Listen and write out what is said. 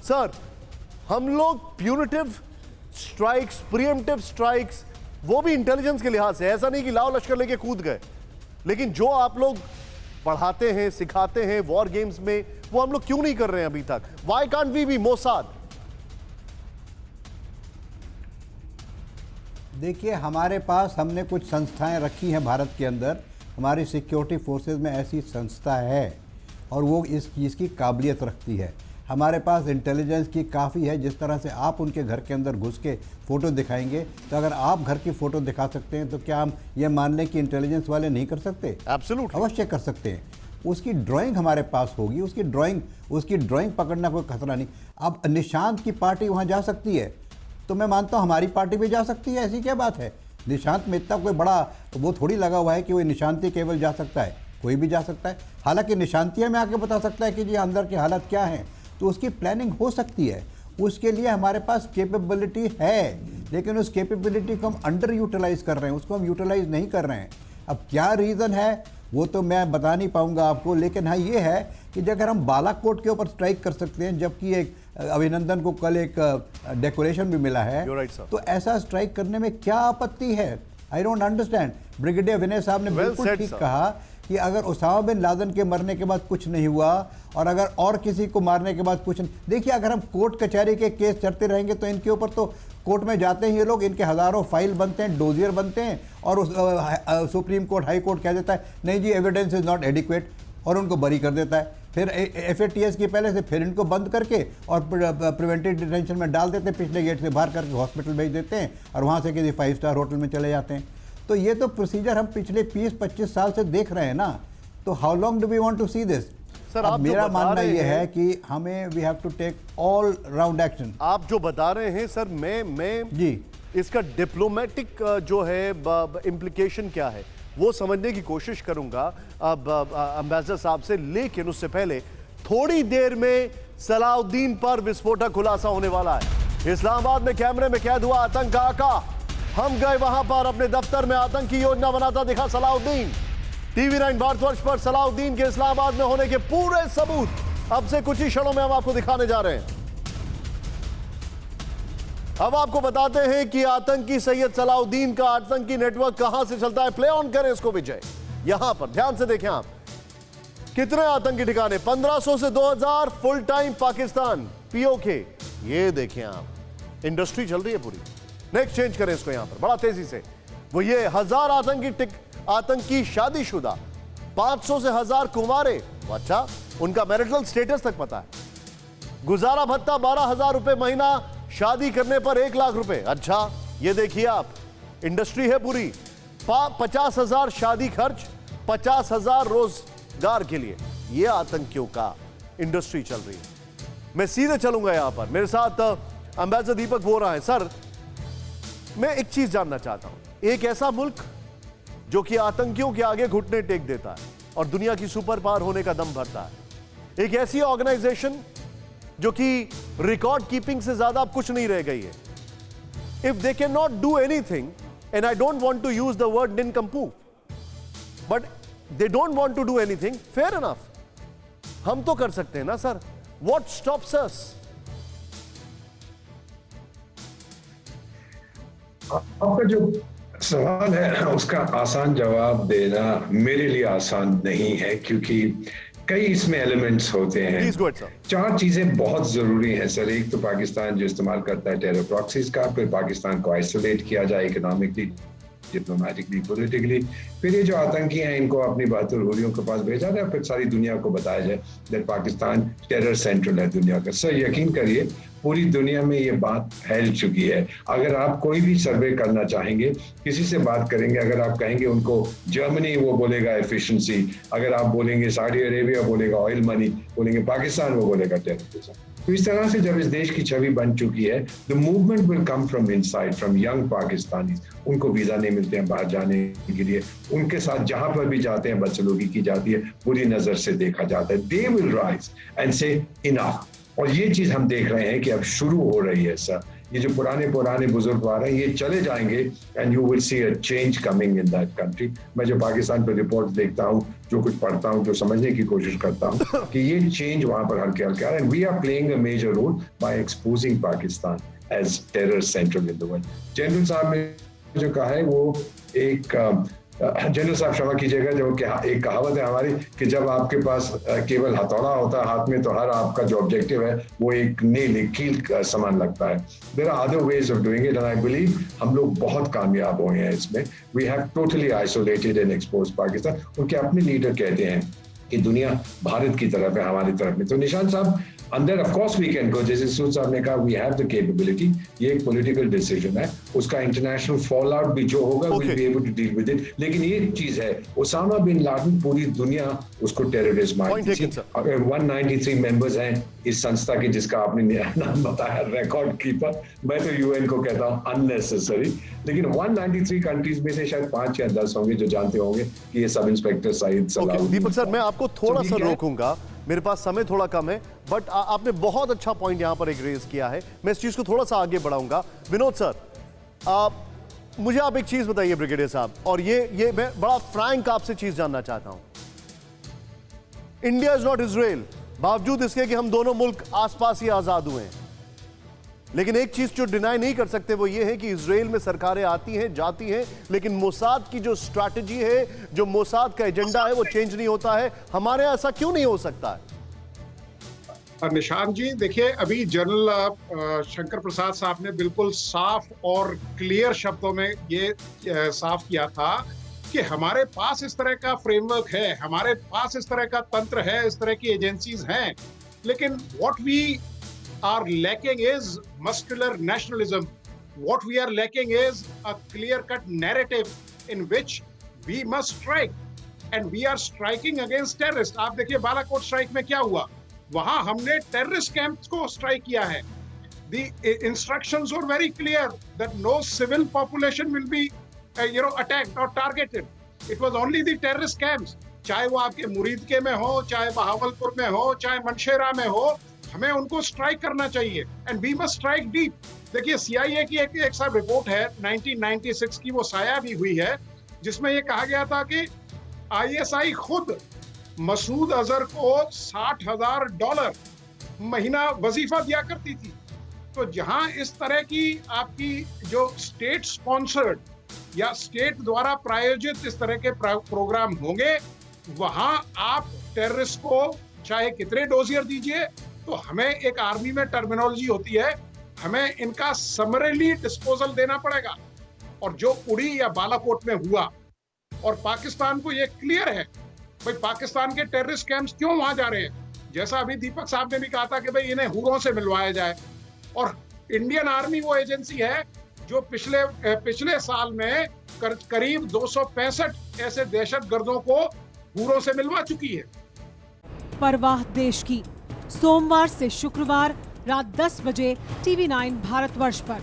Sir, हम लोग punitive strikes, pre-emptive strikes, वो भी इंटेलिजेंस के लिहाज से, ऐसा नहीं कि लाओ लश्कर लेके कूद गए, लेकिन जो आप लोग पढ़ाते हैं, सिखाते हैं वॉर गेम्स में, वो हम लोग क्यों नहीं कर रहे हैं अभी तक? Why can't we be Mossad? देखिए, हमारे पास हमने कुछ संस्थाएं रखी हैं भारत के अंदर। हमारी सिक्योरिटी फोर्सेस में ऐसी संस्था है और वो इस चीज़ की काबिलियत रखती है। हमारे पास इंटेलिजेंस की काफ़ी है। जिस तरह से आप उनके घर के अंदर घुस के फ़ोटो दिखाएंगे, तो अगर आप घर की फ़ोटो दिखा सकते हैं तो क्या हम ये मान लें कि इंटेलिजेंस वाले नहीं कर सकते? एब्सोल्युटली, अवश्य कर सकते हैं। उसकी ड्राइंग हमारे पास होगी, उसकी ड्राइंग पकड़ना कोई खतरा नहीं। अब निशांत की पार्टी वहाँ जा सकती है, तो मैं मानता हूँ हमारी पार्टी भी जा सकती है। ऐसी क्या बात है? निशांत में इतना कोई बड़ा वो थोड़ी लगा हुआ है कि वो निशांत ही केवल जा सकता है, कोई भी जा सकता है। हालांकि निशांतिया में आके बता सकता है कि जी अंदर की हालत क्या है, तो उसकी प्लानिंग हो सकती है। उसके लिए हमारे पास कैपेबिलिटी है, लेकिन उस कैपेबिलिटी को हम अंडर यूटिलाइज कर रहे हैं, उसको हम यूटिलाइज नहीं कर रहे हैं। अब क्या रीज़न है वो तो मैं बता नहीं पाऊंगा आपको, लेकिन हाँ ये है कि अगर हम बालाकोट के ऊपर स्ट्राइक कर सकते हैं, जबकि एक अभिनंदन को कल एक डेकोरेशन भी मिला है, तो ऐसा स्ट्राइक करने में क्या आपत्ति है? I don't understand. ब्रिगेडियर विनय साहब ने बिल्कुल ठीक कहा कि अगर उसामा बिन लादेन के मरने के बाद कुछ नहीं हुआ और अगर और किसी को मारने के बाद कुछ नहीं, देखिए अगर हम कोर्ट कचहरी के केस चढ़ते रहेंगे तो इनके ऊपर तो कोर्ट में जाते हैं ये लोग, इनके हज़ारों फाइल बनते हैं, डोजियर बनते हैं, और उस सुप्रीम कोर्ट, हाई कोर्ट कह देता है नहीं जी एविडेंस इज़ नॉट एडिक्वेट, और उनको बरी कर देता है। फिर FATS की पहले से फिर इनको बंद करके और प्रिवेंटिव डिटेंशन में डाल देते हैं, पिछले गेट से बाहर करके हॉस्पिटल भेज देते हैं और वहाँ से किसी 5 स्टार होटल में चले जाते हैं। तो ये तो प्रोसीजर हम पिछले 20-25 साल से देख रहे हैं ना, तो how long do we want to see this? Sir, अब मेरा मानना ये है कि हमें we have to take all round action. आप जो बता रहे हैं सर, मैं जी इसका डिप्लोमेटिक जो है इम्प्लीकेशन क्या है वो समझने की कोशिश करूंगा अब एम्बेसडर साहब से, लेकिन उससे पहले थोड़ी देर में सलाउद्दीन पर विस्फोटक खुलासा होने वाला है। इस्लामाबाद में कैमरे में कैद हुआ आतंक का आका, हम गए वहां पर, अपने दफ्तर में आतंकी योजना बनाता दिखा सलाउद्दीन। TV9 भारतवर्ष पर सलाउद्दीन के इस्लामाबाद में होने के पूरे सबूत अब से कुछ ही क्षणों में हम आपको दिखाने जा रहे हैं। अब आपको बताते हैं कि आतंकी सैयद सलाउद्दीन का आतंकी नेटवर्क कहां से चलता है। प्ले ऑन करें इसको विजय, यहां पर ध्यान से देखें आप, कितने आतंकी ठिकाने, 1500 से 2000 फुल टाइम पाकिस्तान POK, ये देखें आप, इंडस्ट्री चल रही है पूरी। नेक्स्ट चेंज करें इसको यहां पर बड़ा तेजी से, वो ये 1000 आतंकी शादीशुदा, 500 से 1000 कुंवारे, अच्छा उनका मैरिटल स्टेटस तक पता है। गुजारा भत्ता 12,000 रुपए महीना, शादी करने पर 1 लाख रुपए। अच्छा ये देखिए आप, इंडस्ट्री है पूरी। 50,000 शादी खर्च, 50,000 रोजगार के लिए, ये आतंकियों का इंडस्ट्री चल रही है। मैं सीधे चलूंगा यहां पर, मेरे साथ एम्बेसडर दीपक वोरा है। सर, मैं एक चीज जानना चाहता हूं, एक ऐसा मुल्क जो कि आतंकियों के आगे घुटने टेक देता है और दुनिया की सुपर पावर होने का दम भरता है, एक ऐसी ऑर्गेनाइजेशन जो कि रिकॉर्ड कीपिंग से ज्यादा अब कुछ नहीं रह गई है, if they can not do anything, and I don't want to use the word nincompoop, but they don't want to do anything, fair enough, हम तो कर सकते हैं ना सर, व्हाट स्टॉप्स अस? आपका जो सवाल है उसका आसान जवाब देना मेरे लिए आसान नहीं है, क्योंकि कई इसमें एलिमेंट्स होते हैं। 4 चीजें बहुत जरूरी हैं सर। एक तो पाकिस्तान जो इस्तेमाल करता है टेरर प्रॉक्सीज का, फिर पाकिस्तान को आइसोलेट किया जाए इकोनॉमिकली, डिप्लोमेटिकली, पॉलिटिकली, फिर ये जो आतंकी हैं इनको अपनी बहादुर हुरियों के पास भेजा जाए, फिर सारी दुनिया को बताया जाए दैट पाकिस्तान टेरर सेंट्रल है दुनिया का। सर यकीन करिए पूरी दुनिया में ये बात फैल चुकी है। अगर आप कोई भी सर्वे करना चाहेंगे, किसी से बात करेंगे, अगर आप कहेंगे उनको जर्मनी, वो बोलेगा एफिशिएंसी, अगर आप बोलेंगे सऊदी अरेबिया बोलेगा ऑयल मनी, बोलेंगे पाकिस्तान, वो बोलेगा टेररिज्म। तो इस तरह से जब इस देश की छवि बन चुकी है, the movement will come from inside, from young Pakistanis. उनको वीजा नहीं मिलते हैं बाहर जाने के लिए, उनके साथ जहां पर भी जाते हैं बदसलूकी की जाती है, बुरी नजर से देखा जाता है। दे विल राइज एंड से इनफ। और ये चीज हम देख रहे हैं कि अब शुरू हो रही है सर। ये जो पुराने बुजुर्ग आ रहे हैं, ये चले जाएंगे and you will see a change coming in that country. मैं जो पाकिस्तान पर रिपोर्ट देखता हूँ, जो कुछ पढ़ता हूँ, जो समझने की कोशिश करता हूँ कि ये चेंज वहां पर हल्के हल्के आ रहे हैं। We are playing a major role by exposing Pakistan as terror central in the world. General साहब ने जो कहा है वो एक जनरल साहब क्षमा कीजिएगा, जो एक कहावत है हमारी कि जब आपके पास केवल हथौड़ा होता है हाथ में तो हर आपका जो ऑब्जेक्टिव है वो एक नील, एक कील का समान लगता है। There are other ways of doing it and I believe हम लोग बहुत कामयाब हुए हैं इसमें। We have totally isolated and expose Pakistan. उनके अपने लीडर कहते हैं कि दुनिया भारत की तरफ है, हमारी तरफ में। तो निशान साहब अंदर of course we can go, जैसे सूद साहब ने कहा वी हैव द कैपेबिलिटी। ये एक पॉलिटिकल डिसीजन है, उसका इंटरनेशनल फॉल आउट भी जो होगा we will be able to deal with it. लेकिन ये चीज है, ओसामा बिन लादेन पूरी दुनिया उसको टेररिस्ट मानती थी। 193 मेंबर्स हैं इस संस्था के, जिसका आपने नाम बताया रिकॉर्ड कीपर। मैं तो यूएन को कहता हूँ अननेसेसरी, लेकिन 193 कंट्रीज में से शायद 5 या 10 होंगे जो जानते होंगे कि ये सब इंस्पेक्टर सईद सलाहुद्दीन। दीपक सर, मैं आपको थोड़ा सा रोकूंगा, मेरे पास समय थोड़ा कम है, बट आपने बहुत अच्छा पॉइंट यहां पर एक रेज किया है। मैं इस चीज को थोड़ा सा आगे बढ़ाऊंगा। विनोद सर, मुझे आप एक चीज बताइए ब्रिगेडियर साहब, और ये मैं बड़ा फ्रैंक आपसे चीज जानना चाहता हूं। इंडिया इज नॉट इजराइल, बावजूद इसके कि हम दोनों मुल्क आसपास ही आजाद हुए हैं, लेकिन एक चीज जो डिनाई नहीं कर सकते वो ये है कि इजराइल में सरकारें आती हैं जाती हैं, लेकिन मोसाद की जो स्ट्रैटेजी है, जो मोसाद का एजेंडा है, वो चेंज नहीं होता है। हमारे ऐसा क्यों नहीं हो सकता है? निशान जी देखिए, अभी जनरल शंकर प्रसाद साहब ने बिल्कुल साफ और क्लियर शब्दों में ये साफ किया था कि हमारे पास इस तरह का फ्रेमवर्क है, हमारे पास इस तरह का तंत्र है, इस तरह की एजेंसीज हैं, लेकिन what we are lacking is muscular nationalism. What we are lacking is a clear-cut narrative in which we must strike, and we are striking against terrorists. आप देखिए बालाकोट स्ट्राइक में क्या हुआ, वहां हमने टेररिस्ट कैंप्स को स्ट्राइक किया है। The instructions were very clear that no civil population will be attacked or targeted. It was only the terrorist camps. चाहे वो आपके मुरीदके में हो, चाहे बहावलपुर में हो, चाहे मनशेरा में हो, हमें उनको स्ट्राइक करना चाहिए, and we must strike deep. देखिए सीआईए की एक सब रिपोर्ट है 1996 की, वो साया भी हुई है, जिसमें ये कहा गया था कि आईएसआई खुद मसूद अजहर को $60,000 महीना वजीफा दिया करती थी। तो जहां इस तरह की आपकी जो स्टेट स्पॉन्सर्ड या स्टेट द्वारा प्रायोजित इस तरह के प्रोग्राम होंगे, वहां आप टेररिस्ट को चाहे कितने डोजियर दीजिए, तो हमें एक आर्मी में टर्मिनोलॉजी होती है, हमें इनका समरली डिस्पोजल देना पड़ेगा। और जो उड़ी या बालाकोट में हुआ, और पाकिस्तान को ये क्लियर है भाई पाकिस्तान के टेररिस्ट कैंप्स क्यों वहां जा रहे हैं। जैसा अभी दीपक साहब ने भी कहा था कि भाई इन्हें हुरों से मिलवाया जाए, और इंडियन आर्मी वो एजेंसी है जो पिछले साल में करीब 265 ऐसे दहशतगर्दों को हुरों से मिलवा चुकी है। परवाह देश की, सोमवार से शुक्रवार रात 10 बजे TV9 भारतवर्ष पर।